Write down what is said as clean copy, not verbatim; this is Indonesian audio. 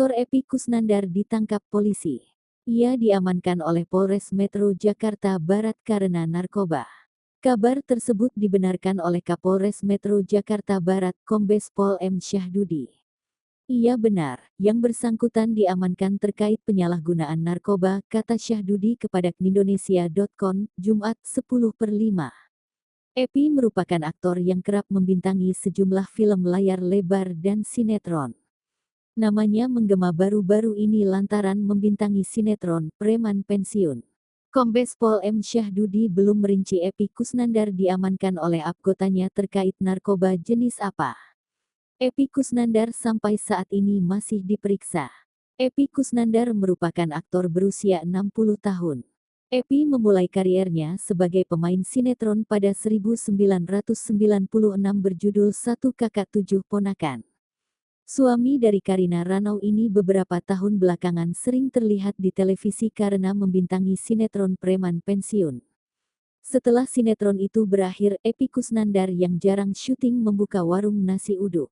Aktor Epy Kusnandar ditangkap polisi. Ia diamankan oleh Polres Metro Jakarta Barat karena narkoba. Kabar tersebut dibenarkan oleh Kapolres Metro Jakarta Barat Kombes Pol M. Syahdudi. Iya benar, yang bersangkutan diamankan terkait penyalahgunaan narkoba, kata Syahdudi kepada Indonesia.com, Jumat 10/5. Epy merupakan aktor yang kerap membintangi sejumlah film layar lebar dan sinetron. Namanya menggema baru-baru ini lantaran membintangi sinetron Preman Pensiun. Kombes Pol M. Syahdudi belum merinci Epy Kusnandar diamankan oleh anggotanya terkait narkoba jenis apa. Epy Kusnandar sampai saat ini masih diperiksa. Epy Kusnandar merupakan aktor berusia 60 tahun. Epy memulai kariernya sebagai pemain sinetron pada 1996 berjudul Satu Kakak Tujuh Ponakan. Suami dari Karina Ranau ini beberapa tahun belakangan sering terlihat di televisi karena membintangi sinetron Preman Pensiun. Setelah sinetron itu berakhir, Epy Kusnandar yang jarang syuting membuka warung nasi uduk.